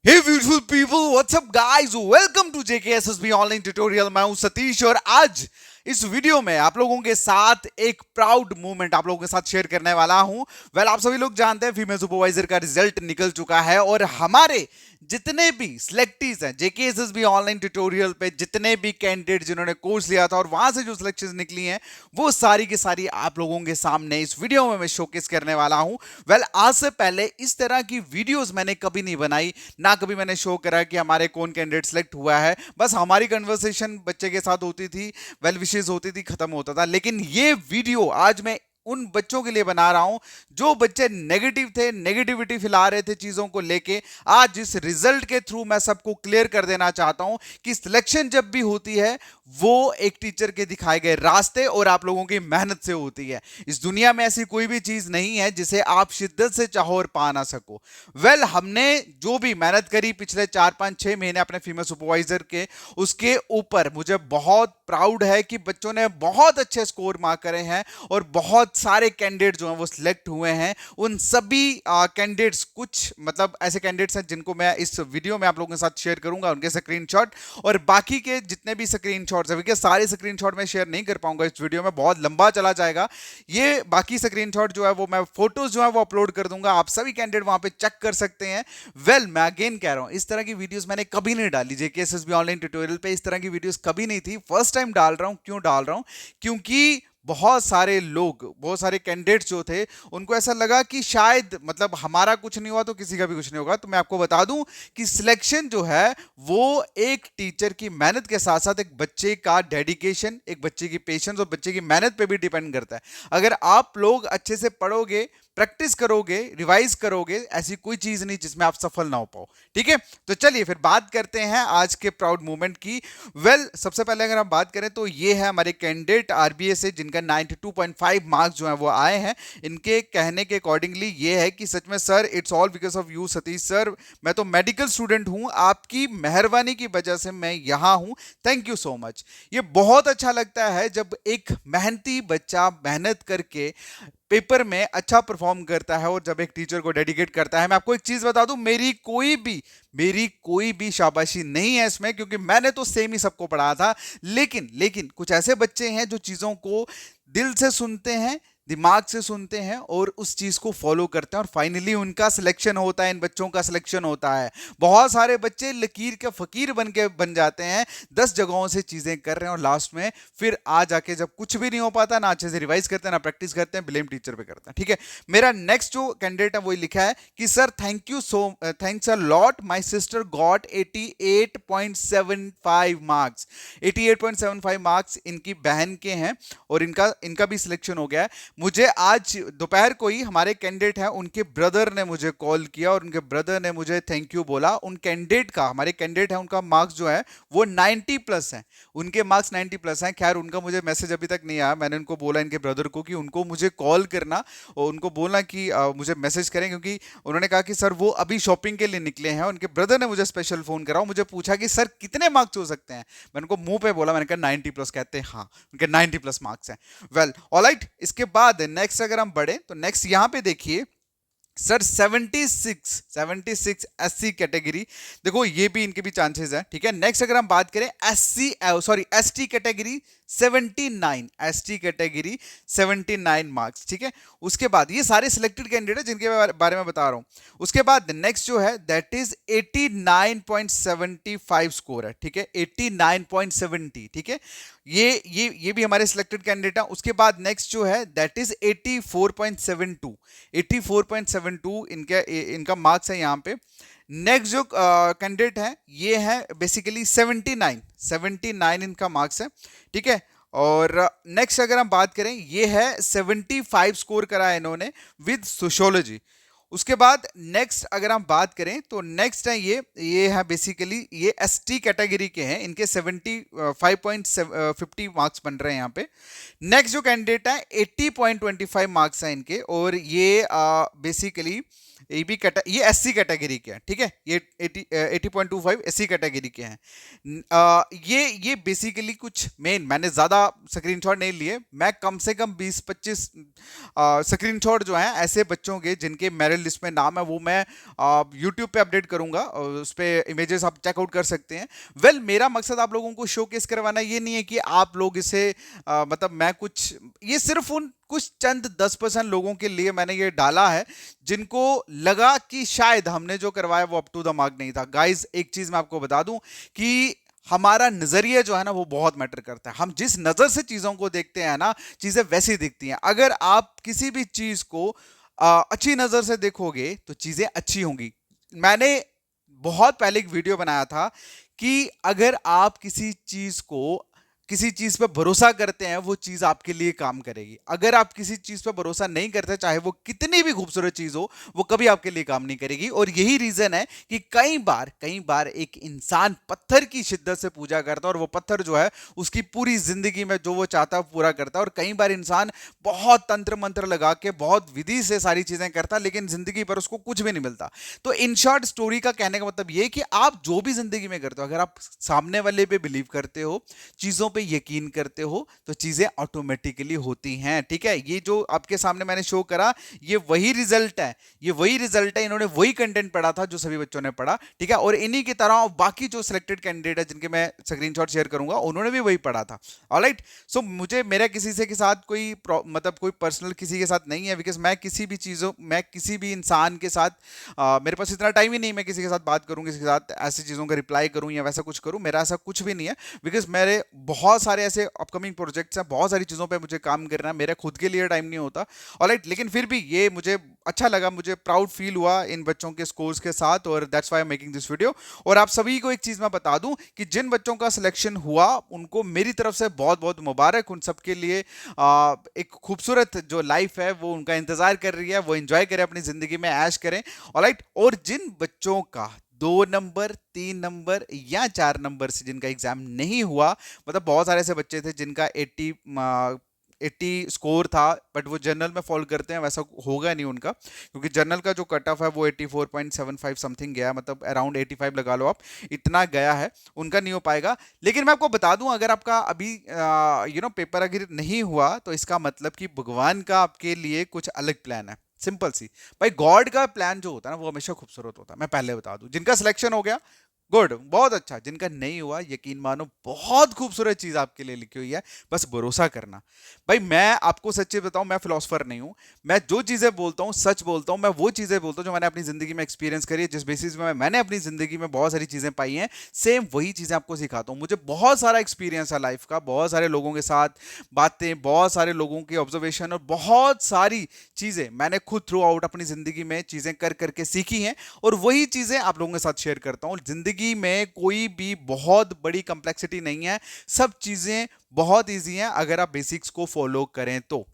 Hey beautiful people, what's up guys? Welcome to JKSSB online tutorial. मैं हूं सतीश और आज इस वीडियो में आप लोगों के साथ एक प्राउड मोमेंट आप लोगों के साथ शेयर करने वाला हूं। आप सभी लोग जानते हैं फीमेल सुपरवाइजर का रिजल्ट निकल चुका है और हमारे जितने भी सिलेक्टीज हैं जेकेएसएसबी ऑनलाइन ट्यूटोरियल पे, जितने भी कैंडिडेट जिन्होंने कोर्स लिया था और वहां से जो सिलेक्शंस निकली हैं वो सारी की सारी आप लोगों के सामने इस वीडियो में मैं शोकेस करने वाला हूं। आज से पहले इस तरह की वीडियोस मैंने कभी नहीं बनाई, ना कभी मैंने शो करा कि हमारे कौन कैंडिडेट सिलेक्ट हुआ है। बस हमारी कन्वर्सेशन बच्चे के साथ होती थी, वेल विशेष होती थी, खत्म होता था। लेकिन ये वीडियो आज मैं उन बच्चों के लिए बना रहा हूं जो बच्चे नेगेटिव थे, नेगेटिविटी फैला रहे थे चीजों को लेके। आज इस रिजल्ट के थ्रू मैं सबको क्लियर कर देना चाहता हूं कि सिलेक्शन जब भी होती है वो एक टीचर के दिखाए गए रास्ते और आप लोगों की मेहनत से होती है। इस दुनिया में ऐसी कोई भी चीज नहीं है जिसे आप शिद्दत से चाहो और पा ना सको। हमने जो भी मेहनत करी पिछले 4 5 6 महीने अपने फीमेल सुपरवाइजर के, उसके ऊपर मुझे बहुत प्राउड है कि बच्चों ने बहुत अच्छे स्कोर मार्क करे हैं और बहुत सारे कैंडिडेट जो हैं वो सिलेक्ट हुए हैं। उन सभी कैंडिडेट्स, कुछ मतलब ऐसे कैंडिडेट्स हैं जिनको मैं इस वीडियो में आप लोगों के साथ शेयर करूंगा, उनके स्क्रीनशॉट और बाकी के जितने भी स्क्रीनशॉट्स हैं, सारे स्क्रीनशॉट मैं शेयर नहीं कर पाऊंगा इस वीडियो में, बहुत लंबा चला जाएगा। ये बाकी स्क्रीनशॉट जो है वो मैं फोटोज जो है वो अपलोड कर दूंगा, आप सभी कैंडिडेट वहां पे चेक कर सकते हैं। मैं अगेन कह रहा हूं, इस तरह की वीडियोस मैंने कभी नहीं डाली जेकेएसएसबी ऑनलाइन ट्यूटोरियल पे। इस तरह की वीडियोस कभी नहीं थी, फर्स्ट टाइम डाल रहा हूं। क्यों डाल रहा हूं? क्योंकि बहुत सारे लोग, बहुत सारे कैंडिडेट्स जो थे, उनको ऐसा लगा कि शायद मतलब हमारा कुछ नहीं हुआ तो किसी का भी कुछ नहीं होगा। तो मैं आपको बता दूं कि सिलेक्शन जो है वो एक टीचर की मेहनत के साथ साथ एक बच्चे का डेडिकेशन, एक बच्चे की पेशेंस और बच्चे की मेहनत पे भी डिपेंड करता है। अगर आप लोग अच्छे से पढ़ोगे, प्रैक्टिस करोगे, रिवाइज करोगे, ऐसी कोई चीज नहीं जिसमें आप सफल ना हो पाओ। ठीक है, तो चलिए फिर बात करते हैं आज के प्राउड मोमेंट की। सबसे पहले अगर हम बात करें तो ये है हमारे कैंडिडेट आरबीए से जिनका 92.5 मार्क्स जो है वो आए हैं। इनके कहने के अकॉर्डिंगली ये है कि सच में sir, it's all because of you Satish sir. मैं तो मेडिकल स्टूडेंट हूं, आपकी मेहरबानी की वजह से मैं यहां हूं, थैंक यू सो मच। ये बहुत अच्छा लगता है जब एक मेहनती बच्चा मेहनत करके पेपर में अच्छा परफॉर्म करता है और जब एक टीचर को डेडिकेट करता है। मैं आपको एक चीज बता दूं, मेरी कोई भी शाबाशी नहीं है इसमें, क्योंकि मैंने तो सेम ही सबको पढ़ाया था। लेकिन कुछ ऐसे बच्चे हैं जो चीजों को दिल से सुनते हैं, दिमाग से सुनते हैं और उस चीज को फॉलो करते हैं और फाइनली उनका सिलेक्शन होता है, इन बच्चों का सिलेक्शन होता है। बहुत सारे बच्चे लकीर के फकीर बन जाते हैं, 10 जगहों से चीजें कर रहे हैं और लास्ट में फिर आ जाके जब कुछ भी नहीं हो पाता, ना अच्छे से रिवाइज करते हैं, ना प्रैक्टिस करते हैं, ब्लेम टीचर पे करते हैं। ठीक है, मेरा नेक्स्ट जो कैंडिडेट है वही लिखा है कि sir thanks a lot, my sister got 88.75 marks. 88.75 marks इनकी बहन के हैं और इनका इनका भी सिलेक्शन हो गया है। मुझे आज दोपहर को ही हमारे कैंडिडेट हैं, उनके ब्रदर ने मुझे कॉल किया और उनके ब्रदर ने मुझे थैंक यू बोला। उन कैंडिडेट का, हमारे कैंडिडेट है, उनका मार्क्स जो है वो 90 प्लस है, उनके मार्क्स 90 प्लस हैं। खैर उनका मुझे मैसेज अभी तक नहीं आया। मैंने उनको बोला, इनके ब्रदर को, कि उनको मुझे कॉल करना और उनको बोलना कि मुझे मैसेज करें, क्योंकि उन्होंने कहा कि सर वो अभी शॉपिंग के लिए निकले हैं। उनके ब्रदर ने मुझे स्पेशल फोन करा, मुझे पूछा कि सर कितने मार्क्स हो सकते हैं। मैंने उनको मुंह पे बोला, मैंने कहा 90 प्लस। कहते हैं हाँ, उनके 90 प्लस मार्क्स हैं। ऑलराइट, इसके बाद नेक्स्ट अगर हम बढ़े तो नेक्स्ट यहां पे देखिए सर 76 एससी कैटेगरी। देखो ये भी, इनके भी चांसेस है। ठीक है, नेक्स्ट अगर हम बात करें ST category 79, ST category 79 marks. ठीक है, उसके बाद ये सारे सिलेक्टेड कैंडिडेट है जिनके बारे में बता रहा हूं। उसके बाद नेक्स्ट जो है दैट इज 89.75 स्कोर है। ठीक है, 89.70। ठीक है, ये भी हमारे सिलेक्टेड कैंडिडेट है। उसके बाद नेक्स्ट जो है दैट इज 84.72, 84.72 इनका मार्क्स है यहाँ पे। नेक्स्ट जो कैंडिडेट है ये है बेसिकली 79 इनका मार्क्स है। ठीक है, और नेक्स्ट अगर हम बात करें, ये है 75 स्कोर करा है इन्होंने विद सोशियोलॉजी। उसके बाद नेक्स्ट अगर हम बात करें तो नेक्स्ट है ये है बेसिकली ये एसटी कैटेगरी के हैं, इनके 75.50 मार्क्स बन रहे हैं यहाँ पे। नेक्स्ट जो कैंडिडेट है 80.25 मार्क्स हैं इनके और ये बेसिकली एबी ये एससी कैटेगरी के हैं, ठीक है, ये 80.25 एससी कैटेगरी के हैं। ये बेसिकली कुछ मेन, मैंने ज्यादा स्क्रीनशॉट नहीं लिए, मैं कम से कम 20-25 स्क्रीनशॉट जो हैं ऐसे बच्चों के जिनके मेरिट लिस्ट में नाम है, वो मैं यूट्यूब पे अपडेट करूंगा, उस पे इमेजेस आप चेकआउट कर सकते हैं। मेरा मकसद आप लोगों को शोकेस करवाना ये नहीं है कि आप लोग इसे मतलब मैं कुछ, ये सिर्फ उन कुछ चंद 10% लोगों के लिए मैंने ये डाला है जिनको लगा कि शायद हमने जो करवाया वो अप टू द मार्क नहीं था। गाइस एक चीज मैं आपको बता दूं कि हमारा नजरिया जो है ना वो बहुत मैटर करता है। हम जिस नजर से चीजों को देखते हैं ना, चीजें वैसी दिखती हैं। अगर आप किसी भी चीज को अच्छी नजर से देखोगे तो चीजें अच्छी होंगी। मैंने बहुत पहले एक वीडियो बनाया था कि अगर आप किसी चीज पे भरोसा करते हैं, वो चीज आपके लिए काम करेगी। अगर आप किसी चीज पे भरोसा नहीं करते, चाहे वो कितनी भी खूबसूरत चीज हो, वो कभी आपके लिए काम नहीं करेगी। और यही रीजन है कि कई बार एक इंसान पत्थर की शिद्दत से पूजा करता है और वो पत्थर जो है उसकी पूरी जिंदगी में जो वो चाहता है पूरा करता है। और कई बार इंसान बहुत तंत्र मंत्र लगा के बहुत विधि से सारी चीजें करता है, लेकिन जिंदगी पर उसको कुछ भी नहीं मिलता। तो इन शॉर्ट स्टोरी का कहने का मतलब ये कि आप जो भी जिंदगी में करते हो, अगर आप सामने वाले पे बिलीव करते हो, चीजों पे यकीन करते हो, तो चीजें ऑटोमेटिकली होती हैं। ठीक है, ये जो आपके सामने मैंने शो करा, ये वही रिजल्ट है, इन्होंने वही कंटेंट पढ़ा था जो सभी बच्चों ने पढ़ा। ठीक है, और इन्हीं की तरह बाकी जो सिलेक्टेड कैंडिडेट है जिनके मैं स्क्रीनशॉट शेयर करूंगा, उन्होंने भी वही पढ़ा था। ऑलराइट, सो मुझे मेरा किसी से के साथ कोई मतलब कोई पर्सनल किसी के साथ नहीं है, बिकॉज मैं किसी भी इंसान के साथ मेरे पास इतना टाइम ही नहीं मैं किसी के साथ बात करूं, किसी के साथ ऐसी चीजों का रिप्लाई करूं या वैसा कुछ करूं। मेरा ऐसा कुछ भी नहीं है, बिकॉज मेरे बहुत सारे ऐसे अपकमिंग प्रोजेक्ट्स हैं, बहुत सारी चीजों पे मुझे काम करना है, मेरा खुद के लिए टाइम नहीं होता। ऑलराइट, लेकिन फिर भी ये मुझे अच्छा लगा, मुझे प्राउड फील हुआ इन बच्चों के स्कोर्स के साथ, और that's why I am making this video. और आप सभी को एक चीज मैं बता दूं कि जिन बच्चों का सिलेक्शन हुआ उनको मेरी तरफ से बहुत बहुत मुबारक। उन सबके लिए एक खूबसूरत जो लाइफ है वो उनका इंतजार कर रही है, वो एंजॉय करें, अपनी जिंदगी में ऐश करें। ऑलराइट, और जिन बच्चों का 2 नंबर, 3 नंबर या 4 नंबर से जिनका एग्जाम नहीं हुआ, मतलब बहुत सारे ऐसे बच्चे थे जिनका 80 स्कोर था, बट वो जनरल में फॉल करते हैं, वैसा होगा नहीं उनका, क्योंकि जनरल का जो कट ऑफ है वो 84.75 समथिंग गया, मतलब अराउंड 85 लगा लो आप, इतना गया है, उनका नहीं हो पाएगा। लेकिन मैं आपको बता दूं, अगर आपका अभी पेपर अगर नहीं हुआ, तो इसका मतलब कि भगवान का आपके लिए कुछ अलग प्लान है। सिंपल सी, भाई गॉड का प्लान जो होता है ना वो हमेशा खूबसूरत होता है। मैं पहले बता दूं, जिनका सिलेक्शन हो गया गुड, बहुत अच्छा, जिनका नहीं हुआ यकीन मानो बहुत खूबसूरत चीज आपके लिए लिखी हुई है, बस भरोसा करना। भाई मैं आपको सच्ची बताऊं, मैं फिलोसफर नहीं हूं, मैं जो चीजें बोलता हूं सच बोलता हूं, मैं वो चीजें बोलता हूं जो मैंने अपनी जिंदगी में एक्सपीरियंस करी है, जिस बेसिस में मैंने अपनी जिंदगी में बहुत सारी चीजें पाई हैं, सेम वही चीजें आपको सिखाता हूं। मुझे बहुत सारा एक्सपीरियंस है लाइफ का, बहुत सारे लोगों के साथ बातें, बहुत सारे लोगों की ऑब्जर्वेशन, और बहुत सारी चीजें मैंने खुद थ्रू आउट अपनी जिंदगी में चीजें कर करके सीखी हैं, और वही चीजें आप लोगों के साथ शेयर करता हूं। जिंदगी में कोई भी बहुत बड़ी कंप्लेक्सिटी नहीं है, सब चीजें बहुत इजी हैं अगर आप बेसिक्स को फॉलो करें तो।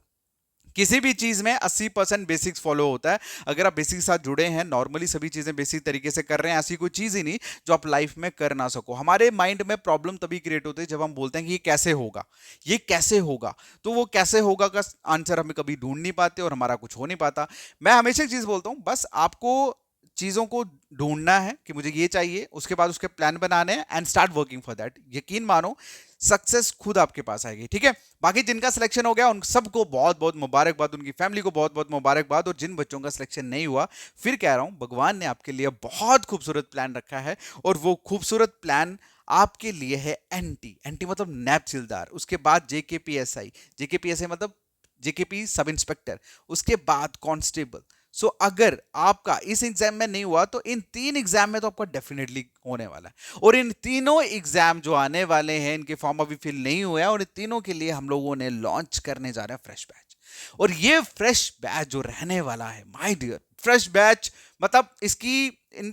किसी भी चीज में 80% बेसिक्स फॉलो होता है। अगर आप बेसिक के साथ जुड़े हैं, नॉर्मली सभी चीजें बेसिक तरीके से कर रहे हैं, ऐसी कोई चीज ही नहीं जो आप लाइफ में कर ना सको। हमारे माइंड में प्रॉब्लम तभी क्रिएट होती है जब हम बोलते हैं कि ये कैसे होगा, ये कैसे होगा, तो वो कैसे होगा का आंसर हमें कभी ढूंढ नहीं पाते और हमारा कुछ हो नहीं पाता। मैं हमेशा एक चीज बोलता हूं, बस आपको चीजों को ढूंढना है कि मुझे ये चाहिए, उसके बाद उसके प्लान बनाने हैं and start working for that. यकीन मानो सक्सेस खुद आपके पास आएगी। ठीक है, बाकी जिनका सिलेक्शन हो गया उन सबको बहुत बहुत मुबारकबाद, उनकी फैमिली को बहुत बहुत मुबारकबाद। और जिन बच्चों का सिलेक्शन नहीं हुआ, फिर कह रहा हूं भगवान ने आपके लिए बहुत खूबसूरत प्लान रखा है, और वो खूबसूरत प्लान आपके लिए है एनटी। एनटी मतलब नैब सिलदार, उसके बाद जेकेपीएसआई, जेकेपीएसआई मतलब जेकेपी सब इंस्पेक्टर, उसके बाद कांस्टेबल। सो अगर आपका इस एग्जाम में नहीं हुआ तो इन 3 एग्जाम में तो आपका डेफिनेटली होने वाला है। और इन तीनों एग्जाम जो आने वाले हैं, इनके फॉर्म अभी फिल नहीं हुए हैं, और इन तीनों के लिए हम लोगों ने लॉन्च करने जा रहे हैं फ्रेश बैच। और ये फ्रेश बैच जो रहने वाला है, माय डियर, फ्रेश बैच मतलब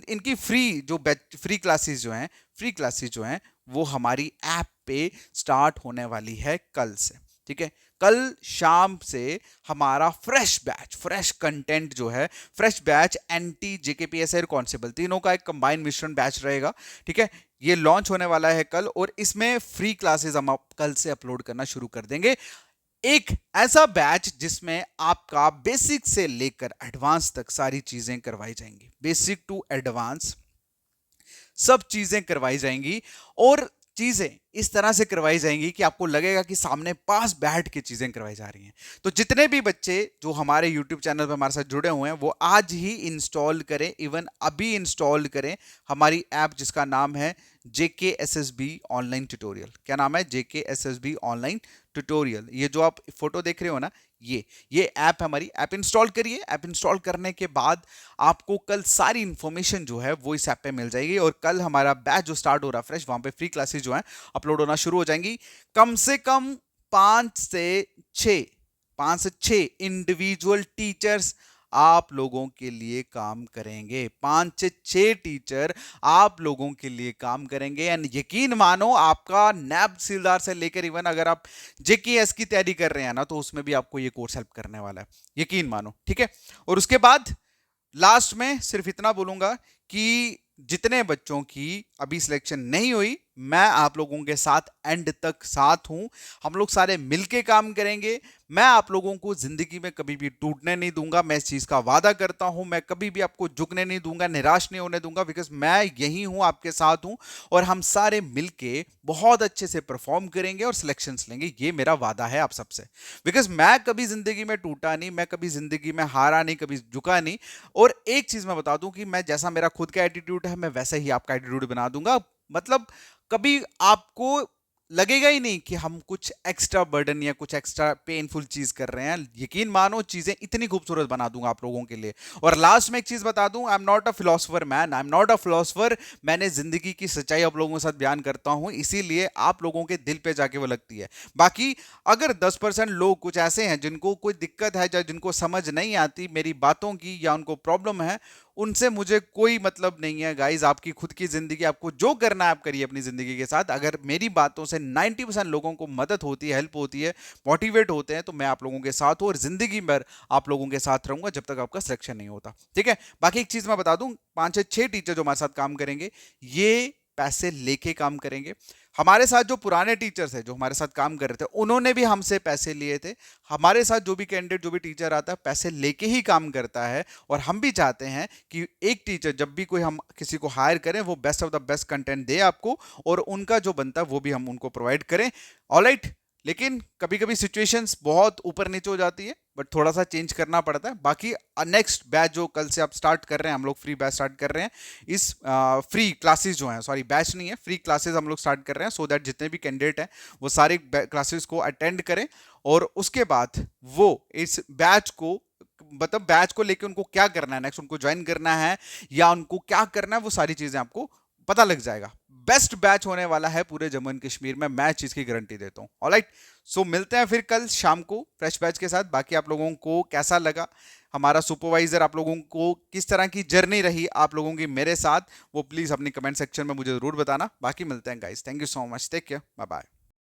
इनकी फ्री क्लासेस जो हैं वो हमारी ऐप पे स्टार्ट होने वाली है कल से। ठीक है, कल शाम से हमारा फ्रेश बैच, फ्रेश कंटेंट जो है, फ्रेश बैच एंटी जेकेपीएसआई और कांस्टेबल तीनों का एक कंबाइंड मिश्रण बैच रहेगा। ठीक है, ये लॉन्च होने वाला है कल, और इसमें फ्री क्लासेस हम कल से अपलोड करना शुरू कर देंगे। एक ऐसा बैच जिसमें आपका बेसिक से लेकर एडवांस तक सारी चीजें करवाई जाएंगी, बेसिक टू एडवांस सब चीजें करवाई जाएंगी। और चीजें इस तरह से करवाई जाएंगी कि आपको लगेगा कि सामने पास बैठ के चीजें करवाई जा रही हैं। तो जितने भी बच्चे जो हमारे YouTube चैनल पर हमारे साथ जुड़े हुए हैं वो आज ही इंस्टॉल करें, इवन अभी इंस्टॉल करें हमारी ऐप जिसका नाम है JKSSB ऑनलाइन ट्यूटोरियल। क्या नाम है? JKSSB online tutorial. ये जो आप फोटो देख रहे हो ना, ये ऐप है हमारी। ऐप इंस्टॉल करिए। ऐप इंस्टॉल करने के बाद आपको कल सारी इंफॉर्मेशन जो है वो इस ऐप पे मिल जाएगी। और कल हमारा बैच जो स्टार्ट हो रहा है फ्रेश, वहां पे फ्री क्लासेस जो है अपलोड होना शुरू हो जाएंगी। कम से कम 5 से 6 इंडिविजुअल टीचर्स आप लोगों के लिए काम करेंगे। 5 से 6 टीचर आप लोगों के लिए काम करेंगे। एंड यकीन मानो, आपका नैब तहसीलदार से लेकर इवन अगर आप जेकेएस की तैयारी कर रहे हैं ना, तो उसमें भी आपको ये कोर्स हेल्प करने वाला है, यकीन मानो। ठीक है। और उसके बाद लास्ट में सिर्फ इतना बोलूंगा कि जितने बच्चों की अभी सिलेक्शन नहीं हुई, मैं आप लोगों के साथ एंड तक साथ हूं। हम लोग सारे मिलके काम करेंगे। मैं आप लोगों को जिंदगी में कभी भी टूटने नहीं दूंगा। मैं इस चीज का वादा करता हूं। मैं कभी भी आपको झुकने नहीं दूंगा, निराश नहीं होने दूंगा, बिकॉज मैं यही हूं, आपके साथ हूं। और हम सारे मिलके बहुत अच्छे से परफॉर्म करेंगे और सिलेक्शंस लेंगे। ये मेरा वादा है आप सबसे। बिकॉज मैं कभी जिंदगी में टूटा नहीं, मैं कभी जिंदगी में हारा नहीं, कभी झुका नहीं। और एक चीज मैं बता दूं कि मैं जैसा मेरा खुद का एटीट्यूड है, मैं वैसा ही आपका एटीट्यूड बना दूंगा। मतलब कभी आपको लगेगा ही नहीं कि हम कुछ एक्स्ट्रा बर्डन या कुछ एक्स्ट्रा पेनफुल चीज कर रहे हैं। यकीन मानो, चीजें इतनी खूबसूरत बना दूंगा आप लोगों के लिए। और लास्ट में एक चीज बता दूं, I am not a philosopher man, I am not a philosopher. मैंने जिंदगी की सच्चाई आप लोगों के साथ बयान करता हूं, इसीलिए आप लोगों के दिल पे जाके वो लगती है। बाकी अगर 10% लोग कुछ ऐसे हैं जिनको कोई दिक्कत है या जिनको समझ नहीं आती मेरी बातों की, या उनको प्रॉब्लम है, उनसे मुझे कोई मतलब नहीं है। गाइज, आपकी खुद की जिंदगी, आपको जो करना है आप करिए अपनी जिंदगी के साथ। अगर मेरी बातों से 90% लोगों को मदद होती है, हेल्प होती है, मोटिवेट होते हैं, तो मैं आप लोगों के साथ हूं और जिंदगी भर आप लोगों के साथ रहूंगा जब तक आपका सिलेक्शन नहीं होता। ठीक है। बाकी एक चीज मैं बता दूं, 5 से 6 टीचर जो हमारे साथ काम करेंगे, ये पैसे लेके काम करेंगे। हमारे साथ जो पुराने टीचर्स हैं जो हमारे साथ काम कर रहे थे, उन्होंने भी हमसे पैसे लिए थे। हमारे साथ जो भी कैंडिडेट, जो भी टीचर आता है, पैसे लेके ही काम करता है। और हम भी चाहते हैं कि एक टीचर जब भी कोई हम किसी को हायर करें, वो best of the best content दे आपको, और उनका जो बनता है वो भी हम उनको प्रोवाइड करें। ऑलराइट। लेकिन कभी कभी सिचुएशंस बहुत ऊपर नीचे हो जाती है, बट थोड़ा सा चेंज करना पड़ता है। बाकी नेक्स्ट बैच जो कल से आप स्टार्ट कर रहे हैं, हम लोग फ्री बैच स्टार्ट कर रहे हैं। इस फ्री क्लासेस जो हैं, सॉरी बैच नहीं है, फ्री क्लासेस हम लोग स्टार्ट कर रहे हैं, सो दैट जितने भी कैंडिडेट हैं वो सारे क्लासेस को अटेंड करें। और उसके बाद वो इस बैच को, मतलब बैच को लेके उनको क्या करना है नेक्स्ट, उनको ज्वाइन करना है या उनको क्या करना है, वो सारी चीजें आपको पता लग जाएगा। बेस्ट बैच होने वाला है पूरे जम्मू एंड कश्मीर में, मैं चीज की गारंटी देता हूं। ऑलराइट। सो मिलते हैं फिर कल शाम को फ्रेश बैच के साथ। बाकी आप लोगों को कैसा लगा हमारा सुपरवाइजर, आप लोगों को किस तरह की जर्नी रही आप लोगों की मेरे साथ, वो प्लीज अपनी कमेंट सेक्शन में मुझे जरूर बताना। बाकी मिलते हैं guys. Thank you so much. Take care. Bye bye.